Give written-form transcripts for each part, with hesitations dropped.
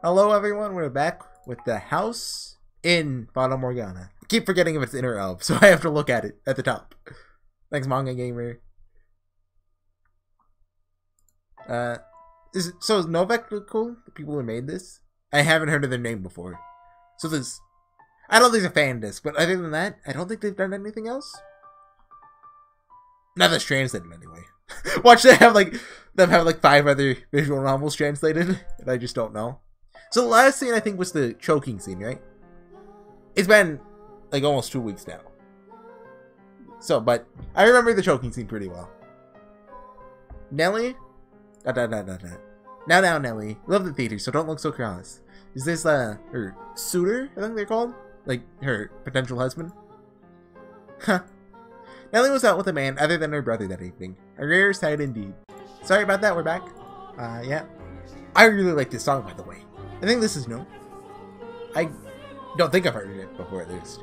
Hello everyone, we're back with the house in Fata Morgana. I keep forgetting if it's in or out, so I have to look at it at the top. Thanks, Manga Gamer. Is Novak cool? The people who made this? I haven't heard of their name before. So this, I don't think it's a fan disc, but other than that, I don't think they've done anything else. Not that's translated anyway. Watch them have like 5 other visual novels translated, and I just don't know. So the last scene I think was the choking scene, right? It's been like almost 2 weeks now. So, but I remember the choking scene pretty well. Nelly? Now, Nelly. Love the theater, so don't look so cross. Is this her suitor? I think they're called, like her potential husband. Huh. Nelly was out with a man other than her brother that evening. A rare sight indeed. Sorry about that. We're back. Yeah. I really like this song, by the way. I think this is new. I don't think I've heard it before, at least.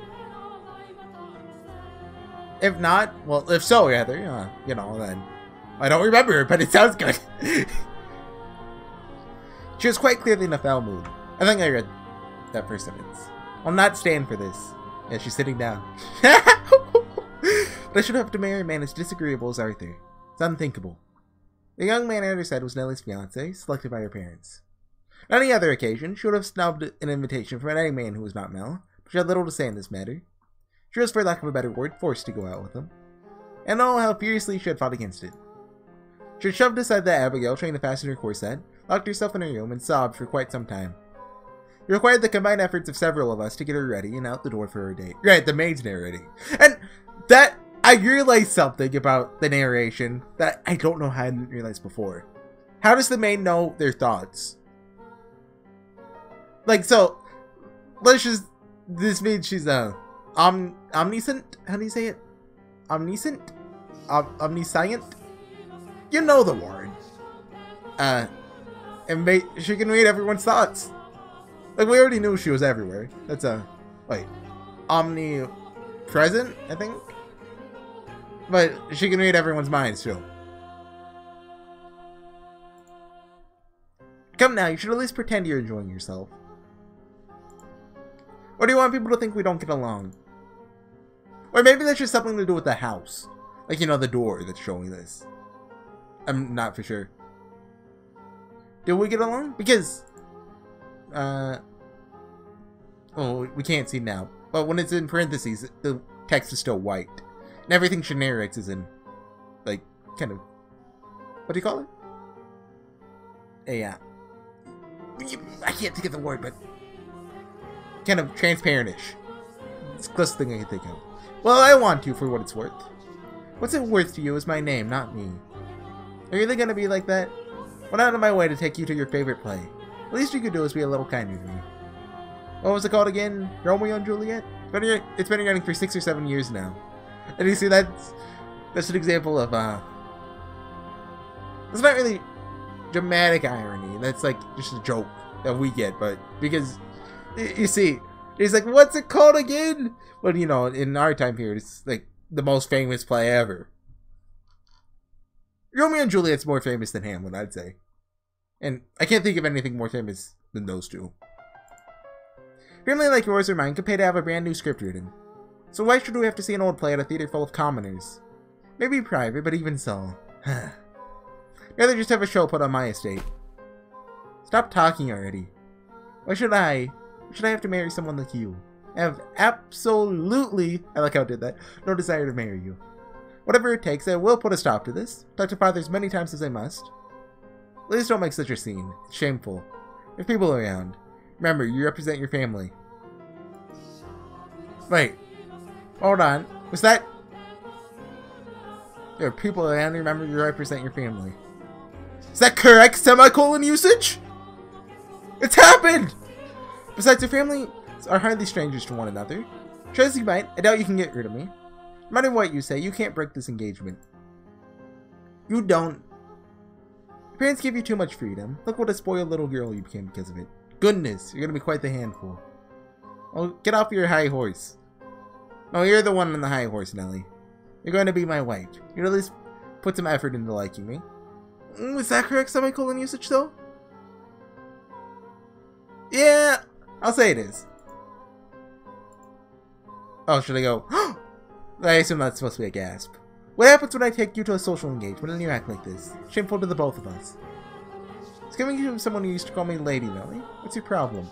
If not, well, if so, rather, you know, then I don't remember it, but it sounds good. She was quite clearly in a foul mood. I think I read that first sentence. I'll not stand for this. Yeah, she's sitting down. I should have to marry a man as disagreeable as Arthur. It's unthinkable. The young man at her side was Nelly's fiancé, selected by her parents. On any other occasion, she would have snubbed an invitation from any man who was not Mel, but she had little to say in this matter. She was, for lack of a better word, forced to go out with him. And oh, how furiously she had fought against it. She had shoved aside the Abigail, trying to fasten her corset, locked herself in her room, and sobbed for quite some time. It required the combined efforts of several of us to get her ready and out the door for her date. Right, the maid's narrating. And that, I realized something about the narration that I don't know how I didn't realize before. How does the maid know their thoughts? Like, so, let's just, this means she's, omniscient? How do you say it? Omniscient? Omniscient? You know the word. And she can read everyone's thoughts. Like, we already knew she was everywhere. That's wait, omnipresent, I think? But she can read everyone's minds, too. Come now, you should at least pretend you're enjoying yourself. Or do you want people to think we don't get along? Or maybe that's just something to do with the house. Like, you know, the door that's showing this. I'm not for sure. Do we get along? Because, oh, we can't see now. But when it's in parentheses, the text is still white. And everything she narrates is in, like, kind of, what do you call it? Yeah. I can't think of the word, but kind of transparent-ish. It's the closest thing I can think of. Well, I want to, for what it's worth. What's it worth to you is my name, not me. Are you really gonna be like that? Went out of my way to take you to your favorite play. The least you could do is be a little kinder to me. What was it called again? Romeo and Juliet? It's been running for 6 or 7 years now. And you see, that's an example of, it's not really dramatic irony. That's like just a joke that we get, but because, you see, he's like, what's it called again? Well, you know, in our time period, it's like the most famous play ever. Romeo and Juliet's more famous than Hamlet, I'd say. And I can't think of anything more famous than those two. Family like yours or mine could pay to have a brand new script written. So why should we have to see an old play at a theater full of commoners? Maybe private, but even so. Rather just have a show put on my estate. Stop talking already. Why should I have to marry someone like you? I have absolutely, I like how I did that, no desire to marry you. Whatever it takes, I will put a stop to this. Talk to father as many times as I must. Please don't make such a scene. It's shameful. There's people around. Remember, you represent your family. Wait. Hold on. Was that... There are people around. Remember, you represent your family. Is that correct semicolon usage? It's happened! Besides, your family are hardly strangers to one another. Try as you might, I doubt you can get rid of me. No matter what you say, you can't break this engagement. You don't. Your parents give you too much freedom. Look what a spoiled little girl you became because of it. Goodness, you're gonna be quite the handful. Oh, get off your high horse. No, you're the one on the high horse, Nelly. You're going to be my wife. You'd at least put some effort into liking me. Is that correct semicolon usage, though? Yeah, I'll say it is. Oh, should I go? I assume that's supposed to be a gasp. What happens when I take you to a social engagement and you act like this? Shameful to the both of us. It's coming from someone who used to call me Lady, Melly. What's your problem?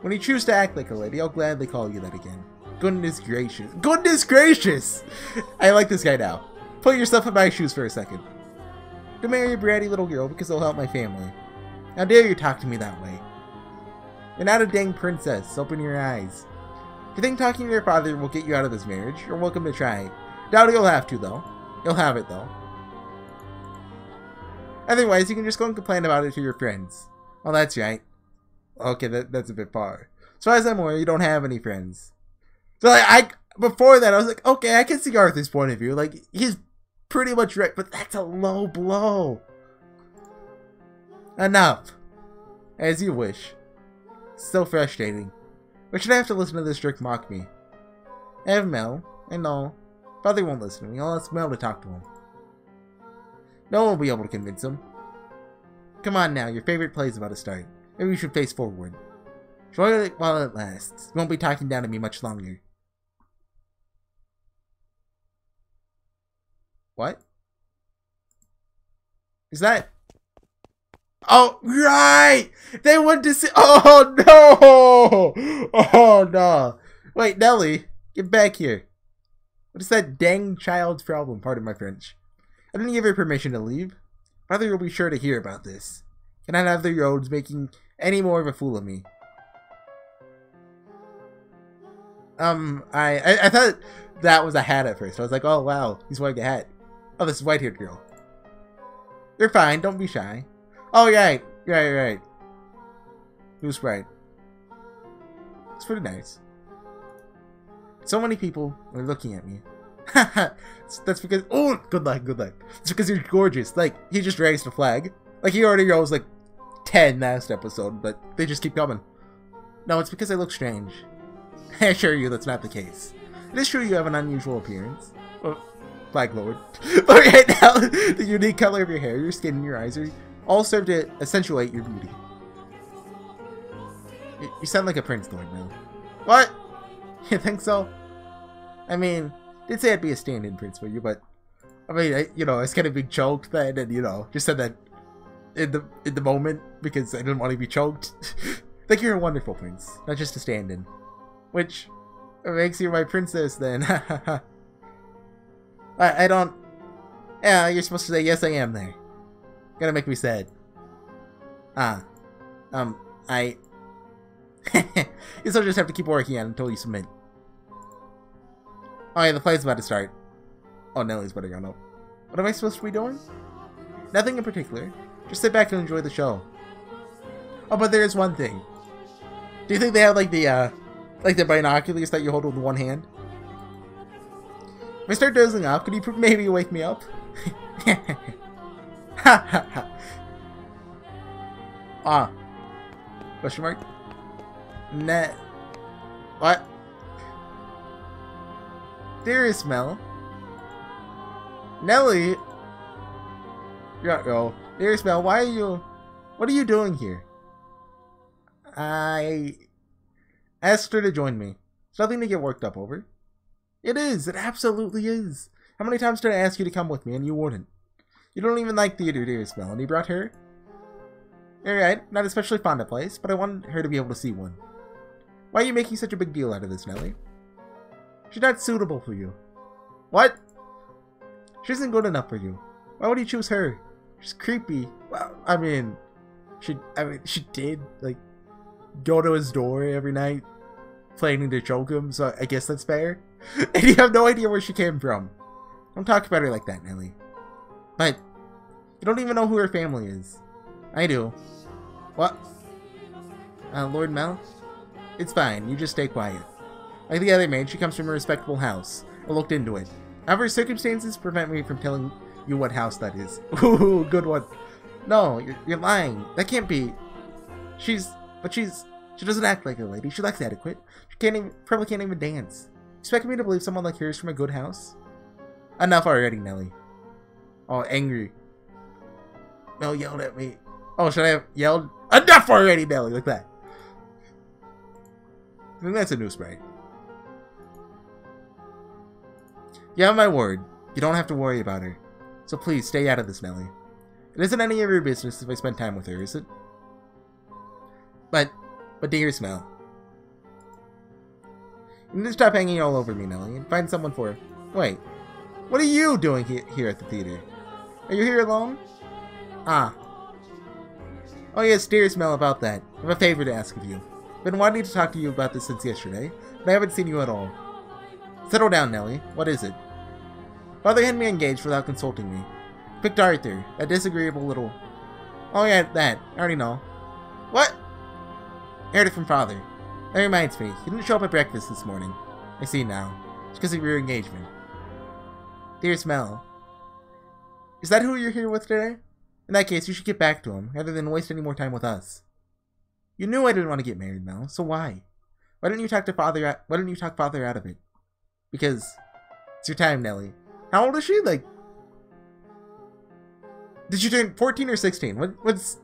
When you choose to act like a lady, I'll gladly call you that again. Goodness gracious. Goodness gracious! I like this guy now. Put yourself in my shoes for a second. Don't marry a bratty little girl because it'll help my family. How dare you talk to me that way? You're not a dang princess. Open your eyes. If you think talking to your father will get you out of this marriage, you're welcome to try it. Doubt you'll have to, though. You'll have it, though. Otherwise, you can just go and complain about it to your friends. Oh, that's right. Okay, that's a bit far. As far as I'm aware, you don't have any friends. So, like, before that, I was like, okay, I can see Arthur's point of view. Like, he's pretty much right, but that's a low blow. Enough. As you wish. So frustrating. But should I have to listen to this jerk mock me? I have Mel. I know. Father won't listen to me. I'll ask Mel to talk to him. No one will be able to convince him. Come on now, your favorite play is about to start. Maybe we should face forward. Enjoy it while it lasts. You won't be talking down to me much longer. What? Is that... Oh, right! They went to see... Oh, no! Oh, no. Wait, Nelly, get back here. What is that dang child's problem? Pardon my French. I didn't give her permission to leave. Father will be sure to hear about this. Cannot have the roads making any more of a fool of me. I thought that was a hat at first. I was like, oh, wow, he's wearing a hat. Oh, this is white-haired girl. You're fine. Don't be shy. Oh, right. Right. Who's right? It's pretty nice. So many people are looking at me. That's because... Oh, good luck. It's because you're gorgeous. Like, he just raised a flag. Like, he already rose, like, 10 last episode, but they just keep coming. No, it's because I look strange. I assure you that's not the case. It is true you have an unusual appearance. Oh, Flag Lord. But right now, the unique color of your hair, your skin, and your eyes are all serve to accentuate your beauty. You sound like a prince, Lord, now. What? You think so? I mean, did say I'd be a stand-in prince for you, but I mean, I was kind of being choked then, and just said that in the moment because I didn't want to be choked. Like, you're a wonderful prince, not just a stand-in, which makes you my princess then. I don't. Yeah, you're supposed to say yes, I am there. Gonna make me sad. I. You still just have to keep working on it until you submit. Oh yeah, the play's about to start. Oh, Nelly's better go. What am I supposed to be doing? Nothing in particular. Just sit back and enjoy the show. Oh, but there is one thing. Do you think they have like the binoculars that you hold with one hand? If I start dozing off, could you maybe wake me up? Ah. Question mark? Nah. What? Dearest Mel. Nelly. Yo. Dearest Mel, why are you... What are you doing here? I asked her to join me. It's nothing to get worked up over. It is. It absolutely is. How many times did I ask you to come with me and you wouldn't? You don't even like theater, dearest Mel, and you brought her? You're right. Not especially fond of plays, but I wanted her to be able to see one. Why are you making such a big deal out of this, Nelly? She's not suitable for you. What? She isn't good enough for you. Why would you choose her? She's creepy. Well, I mean, she did, like, go to his door every night, planning to choke him, so I guess that's fair. And you have no idea where she came from. Don't talk about her like that, Nelly. But, you don't even know who her family is. I do. What? Lord Mel? It's fine, you just stay quiet. Like the other maid, she comes from a respectable house. I looked into it. However, circumstances prevent me from telling you what house that is. Ooh, good one. No, you're lying. That can't be. She doesn't act like a lady. She lacks adequate. She probably can't even dance. Expect me to believe someone like her is from a good house? Enough already, Nelly. Oh, angry. Mel yelled at me. Oh, should I have yelled? Enough already, Nelly, like that. I think that's a new spray. You have my word. You don't have to worry about her. So please, stay out of this, Nelly. It isn't any of your business if I spend time with her, is it? But dear Smell. You need to stop hanging all over me, Nelly, and find someone for her. Wait, what are you doing here at the theater? Are you here alone? Ah. Oh yes, dear Smell, about that. I have a favor to ask of you. I've been wanting to talk to you about this since yesterday, but I haven't seen you at all. Settle down, Nelly. What is it? Father had me engaged without consulting me. Picked Arthur, that disagreeable little... Oh yeah, that. I already know. What? I heard it from Father. That reminds me, he didn't show up at breakfast this morning. I see now. It's because of your engagement. Dear Smell. Is that who you're here with today? In that case, you should get back to him, rather than waste any more time with us. You knew I didn't want to get married, Mel, so why? Why didn't you talk Father out of it? Because it's your time, Nelly. How old is she? Like, did you turn 14 or 16? What's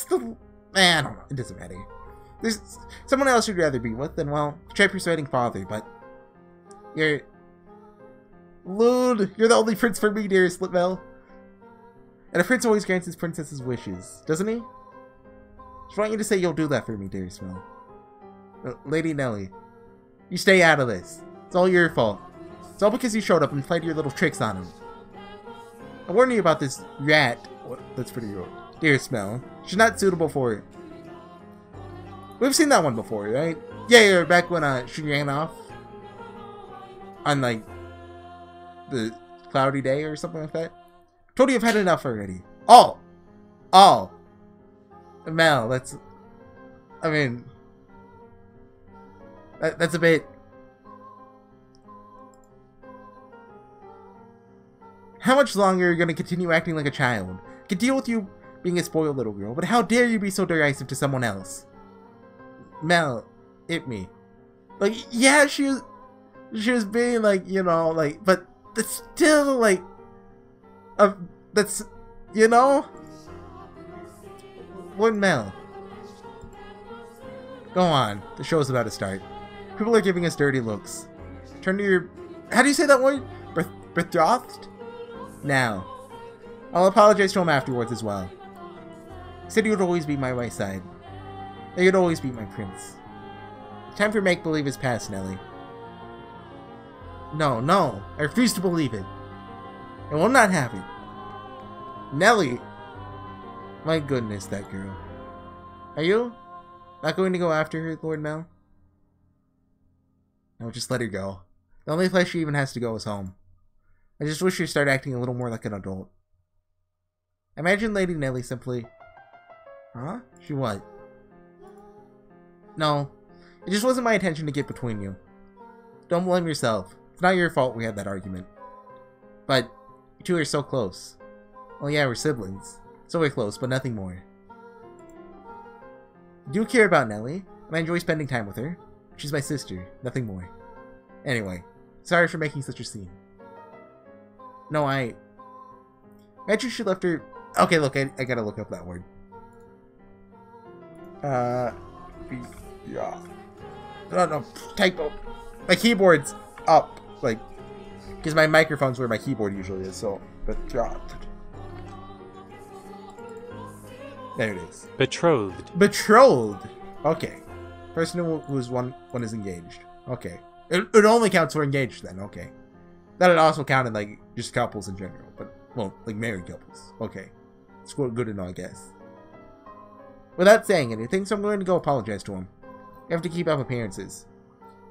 the... I don't know. It doesn't matter. There's someone else you'd rather be with, then, well, try persuading Father, but... You're the only prince for me, dearest Litmel. And a prince always grants his princess's wishes, doesn't he? Just want you to say you'll do that for me, dearest Mel. Lady Nelly, you stay out of this. It's all your fault. It's all because you showed up and played your little tricks on him. I warned you about this rat. That's pretty good. Dearest Mel, she's not suitable for it. We've seen that one before, right? Yeah, back when she ran off on like the cloudy day or something like that. Told you I've had enough already. Oh, Mel, that's a bit. How much longer are you gonna continue acting like a child? I can deal with you being a spoiled little girl, but how dare you be so derisive to someone else? Mel, hit me. Like, yeah, she was being like, you know, like, but that's still like, that's, you know, Lord Mel. Go on, the show's about to start. People are giving us dirty looks. Turn to your, how do you say that word? Betrothed? Now, I'll apologize to him afterwards as well. He said he would always be my right side. That you'd always be my prince. Time for make-believe is past, Nelly. No, I refuse to believe it. I will not have it. Nelly! My goodness, that girl. Are you not going to go after her, Lord Mel? No, just let her go. The only place she even has to go is home. I just wish she'd start acting a little more like an adult. Imagine Lady Nelly simply... Huh? She what? No, it just wasn't my intention to get between you. Don't blame yourself. It's not your fault we had that argument. But, you two are so close. Well, yeah, we're siblings. So we're close, but nothing more. I do care about Nelly, and I enjoy spending time with her. She's my sister, nothing more. Anyway, sorry for making such a scene. No, I imagine she left her... Okay, look, I gotta look up that word. Yeah. No, typo. My keyboard's up, like, because my microphone's where my keyboard usually is, so, betrothed. There it is. Betrothed. Okay. Person who's one is engaged. Okay. It only counts for engaged then, okay. That it also counted, like, just couples in general, but, well, like married couples. Okay. It's good to know, I guess. Without saying anything, so I'm going to go apologize to him. You have to keep up appearances.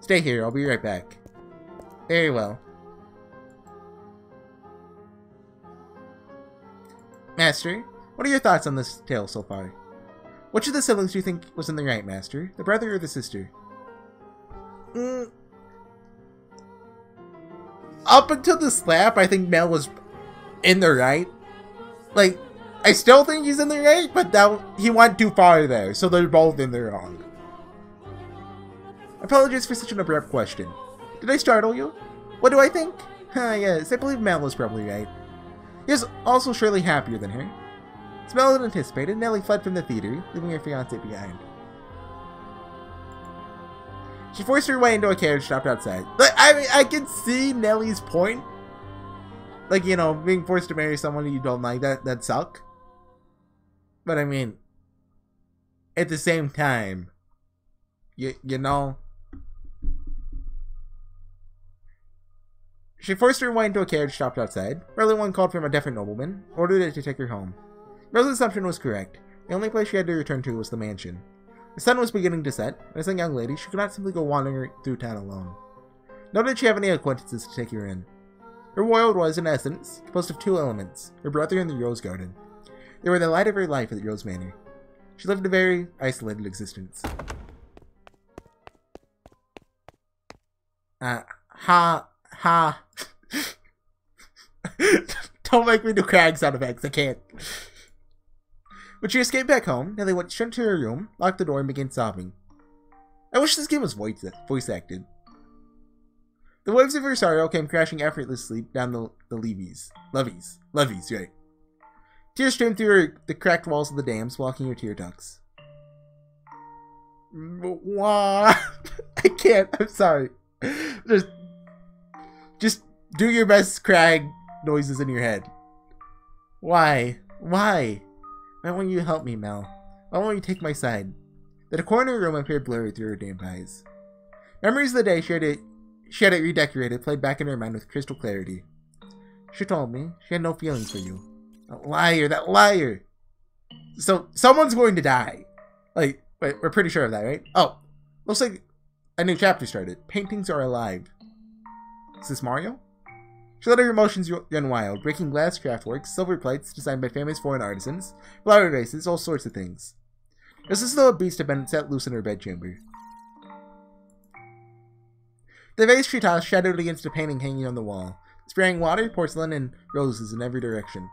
Stay here, I'll be right back. Very well. Master, what are your thoughts on this tale so far? Which of the siblings do you think was in the right, Master? The brother or the sister? Up until the slap, I think Mel was in the right. Like, I still think he's in the right, but that he went too far there, so they're both in the wrong. Apologies for such an abrupt question. Did I startle you? What do I think? Yes, I believe Mel was probably right. He was also surely happier than her. As Mel had anticipated, Nellie fled from the theater, leaving her fiancé behind. She forced her way into a carriage stopped outside. Like, I mean, I can see Nellie's point. Like, you know, being forced to marry someone you don't like, that'd suck. But I mean, at the same time, you know. She forced her way into a carriage stopped outside. Early one called from a different nobleman, ordered it to take her home. Rose's assumption was correct. The only place she had to return to was the mansion. The sun was beginning to set, and as a young lady, she could not simply go wandering through town alone. Nor did she have any acquaintances to take her in. Her world was, in essence, composed of two elements, her brother and the Rose Garden. They were the light of her life at Rose Manor. She lived a very isolated existence. Don't make me do Crag sound effects, I can't. When she escaped back home, Nellie went straight to her room, locked the door, and began sobbing. I wish this game was voice acted. The waves of her sorrow came crashing effortlessly down the levees, right. Tears streamed through the cracked walls of the dams, blocking her tear ducts. Wah! I can't, I'm sorry. Just do your best Crag noises in your head. Why? Why? Why won't you help me, Mel? Why won't you take my side? The decor in her room appeared blurry through her damp eyes. Memories of the day she had it redecorated played back in her mind with crystal clarity. She told me she had no feelings for you. That liar! So, someone's going to die. Like, wait, we're pretty sure of that, right? Oh, looks like a new chapter started. Paintings are alive. Is this Mario? She let her emotions run wild, breaking glass craftworks, silver plates designed by famous foreign artisans, flower vases, all sorts of things. It was as though a beast had been set loose in her bedchamber. The vase she tossed shadowed against a painting hanging on the wall, spraying water, porcelain, and roses in every direction.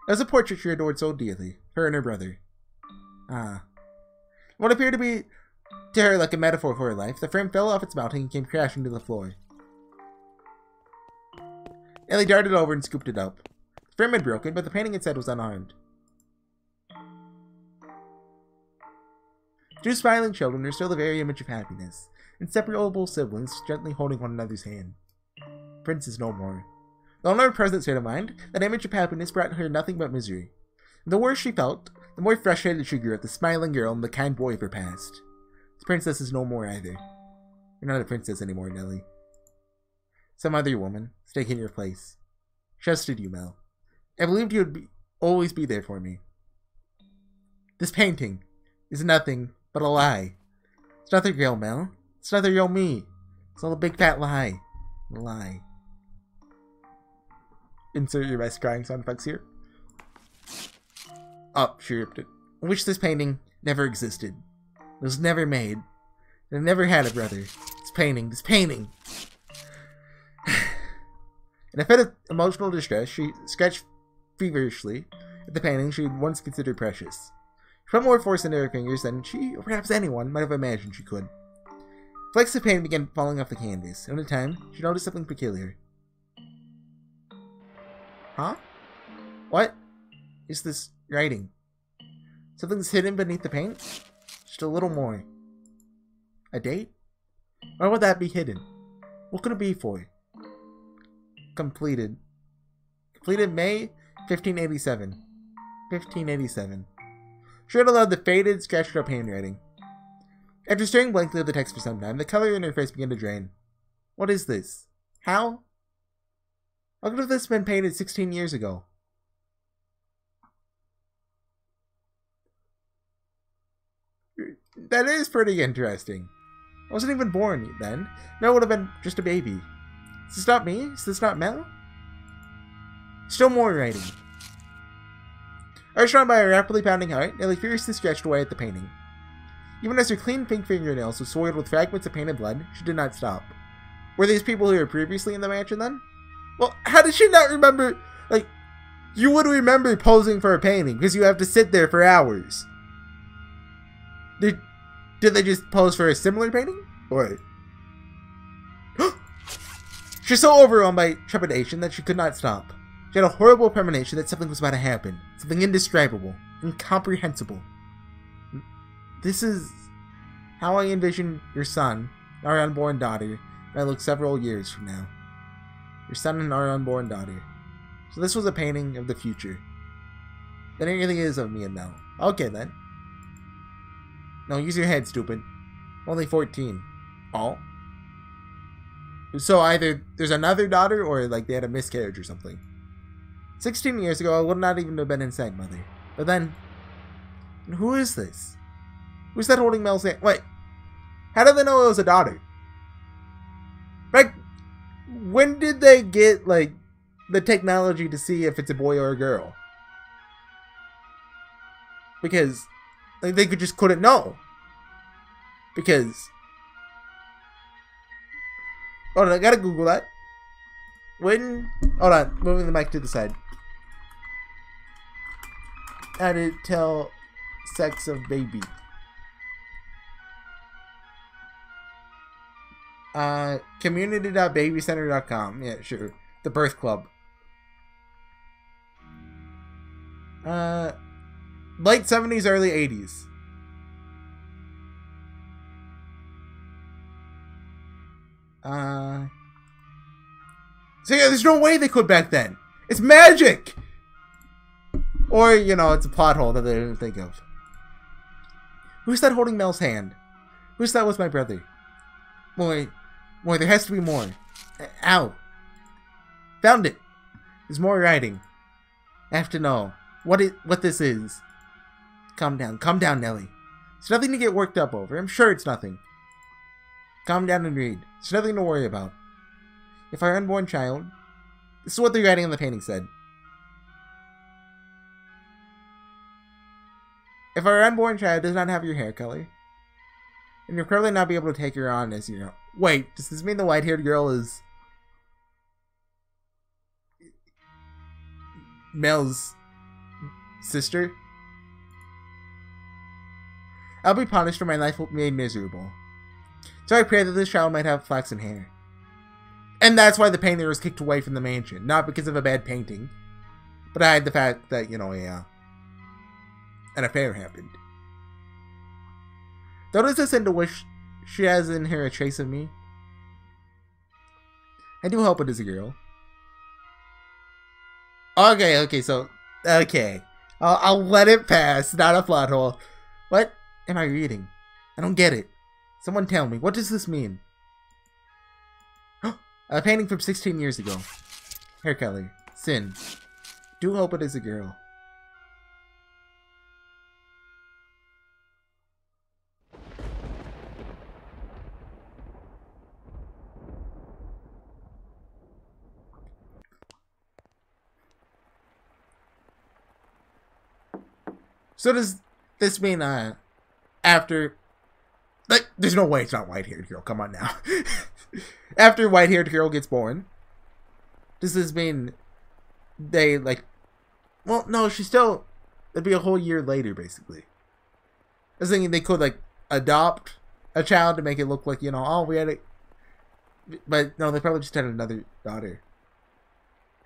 It was a portrait she adored so dearly, her and her brother. Ah. What appeared to be to her like a metaphor for her life, the frame fell off its mounting and came crashing to the floor. Ellie darted over and scooped it up. The frame had broken, but the painting it said was unharmed. Two smiling children are still the very image of happiness, inseparable siblings gently holding one another's hand. Prince is no more. Though in her present state of mind, that image of happiness brought her nothing but misery. And the worse she felt, the more frustrated she grew at the smiling girl and the kind boy of her past. The princess is no more either. You're not a princess anymore, Nellie. Some other woman has taken your place. Trusted you, Mel. I believed you would always be there for me. This painting is nothing but a lie. It's not the real Mel. It's not the real me. It's all a big fat lie. A lie. Insert your best crying sound effects here. Oh, she ripped it. I wish this painting never existed. It was never made. And I never had a brother. This painting. In a fit of emotional distress, she sketched feverishly at the painting she had once considered precious. She put more force into her fingers than she, or perhaps anyone, might have imagined she could. Flakes of paint began falling off the canvas, and in time, she noticed something peculiar. Huh? What is this writing? Something's hidden beneath the paint? Just a little more. A date? Why would that be hidden? What could it be for? Completed May 1587. 1587. She read aloud the faded, scratched up handwriting. After staring blankly at the text for some time, the color in her face began to drain. What is this? How? How could this have been painted 16 years ago? That is pretty interesting. I wasn't even born then. Mel would have been just a baby. Is this not me? Is this not Mel? Still more writing. Urged on by a rapidly pounding heart, Nellie furiously scratched away at the painting. Even as her clean pink fingernails were soiled with fragments of painted blood, she did not stop. Were these people who were previously in the mansion then? Well, how did she not remember? Like, you would remember posing for a painting because you have to sit there for hours. Did they just pose for a similar painting? Or... She's so overwhelmed by trepidation that she could not stop. She had a horrible premonition that something was about to happen. Something indescribable. Incomprehensible. This is how I envision your son, our unborn daughter, might look several years from now. Your son and our unborn daughter. So this was a painting of the future. Then it really is of me and Mel. Okay then. No, use your head, stupid. I'm only 14. Oh? So either there's another daughter or like they had a miscarriage or something. 16 years ago, I would not even have been inside, Mother. But then, who is this? Who's that holding Mel's hand? Wait, how did they know it was a daughter? Like, when did they get, like, the technology to see if it's a boy or a girl? Because, like, they couldn't know. Because, hold on, I gotta Google that. When, hold on, moving the mic to the side. How to tell sex of baby. Community.babycenter.com. Yeah, sure. The Birth Club. Late 70s, early 80s. So yeah, there's no way they could back then. It's magic! Or, you know, it's a plot hole that they didn't think of. Who's that holding Mel's hand? Who's that with my brother? Boy, there has to be more. Ow. Found it. There's more writing. I have to know what this is. Calm down, Nelly. It's nothing to get worked up over. I'm sure it's nothing. Calm down and read. It's nothing to worry about. If our unborn child... This is what the writing on the painting said. If our unborn child does not have your hair color, then you'll probably not be able to take her on as you know. Wait, does this mean the white-haired girl is Mel's sister? I'll be punished for my life made miserable. So I pray that this child might have flaxen hair. And that's why the painter was kicked away from the mansion. Not because of a bad painting, but I had the fact that, you know, an affair happened. Though does this end to wish she has in her a trace of me? I do hope it is a girl. Okay, so... Okay. I'll let it pass, not a plot hole. What am I reading? I don't get it. Someone tell me, what does this mean? A painting from 16 years ago. Hair color. Sin. Do hope it is a girl. So does this mean, after... Like, there's no way it's not white-haired girl. Come on now. After white-haired girl gets born, does this mean they, like... Well, no, she still... It'd be a whole year later, basically. I was thinking they could, like, adopt a child to make it look like, you know, oh, we had it... But, no, they probably just had another daughter.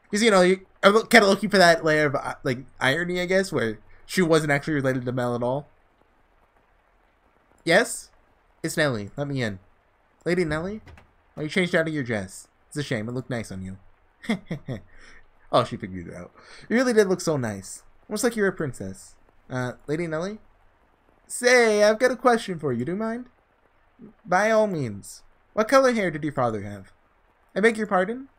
Because, you know, I'm kind of looking for that layer of, like, irony, I guess, where she wasn't actually related to Mel at all. Yes? It's Nellie. Let me in. Lady Nellie? Oh, you changed out of your dress. It's a shame. It looked nice on you. Oh, she figured it out. You really did look so nice. Almost like you're a princess. Lady Nellie? Say, I've got a question for you. Do you mind? By all means. What color hair did your father have? I beg your pardon?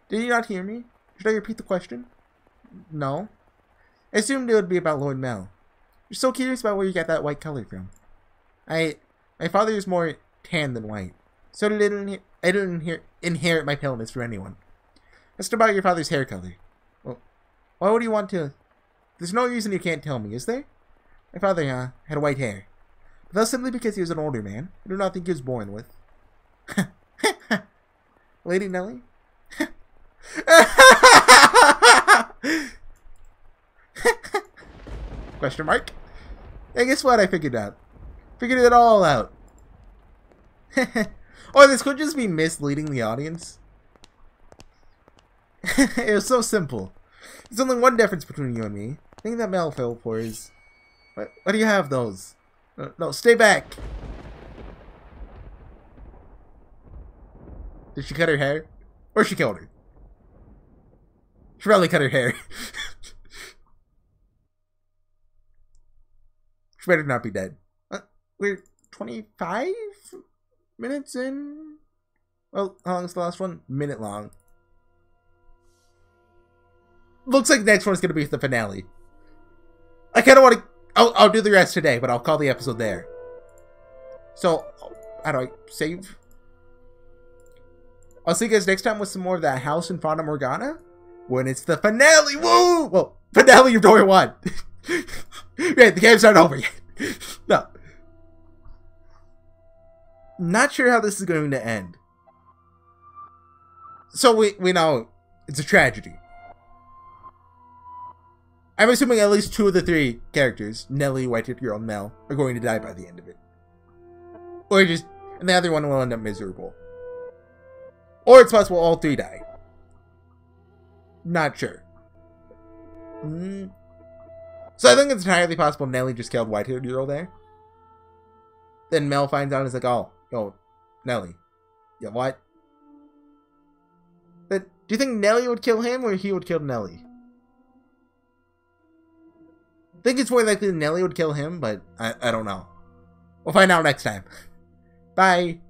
Did you not hear me? Should I repeat the question? No. I assumed it would be about Lord Mel. You're so curious about where you got that white color from. My father is more tan than white. So I didn't inherit my paleness from anyone. Asked about your father's hair color. Well, why would you want to... There's no reason you can't tell me, is there? My father, had white hair. But that's simply because he was an older man. I do not think he was born with. Lady Nellie? Question mark? Hey, guess what? I figured out. Figured it all out. Or this could just be misleading the audience. It was so simple. There's only one difference between you and me. The thing that Mel fell for is... Why do you have those? No, stay back! Did she cut her hair? Or she killed her? She probably cut her hair. She better not be dead. We're 25 minutes in? Well, how long is the last one? Minute long. Looks like the next one is going to be the finale. I kind of want to... I'll do the rest today, but I'll call the episode there. So, how do I save? I'll see you guys next time with some more of that house in Fata Morgana. When it's the finale. Woo! Well, finale of Door 1. Right, the game's not over yet. No. Not sure how this is going to end. So we know it's a tragedy. I'm assuming at least 2 of the 3 characters, Nelly, White-Haired Girl, and Mel, are going to die by the end of it. Or just, and the other one will end up miserable. Or it's possible all 3 die. Not sure. So I think it's entirely possible Nelly just killed White-Haired Girl there. Then Mel finds out and is like, oh, Nelly. Yeah, what? But do you think Nelly would kill him or he would kill Nelly? I think it's more likely Nelly would kill him, but I don't know. We'll find out next time. Bye.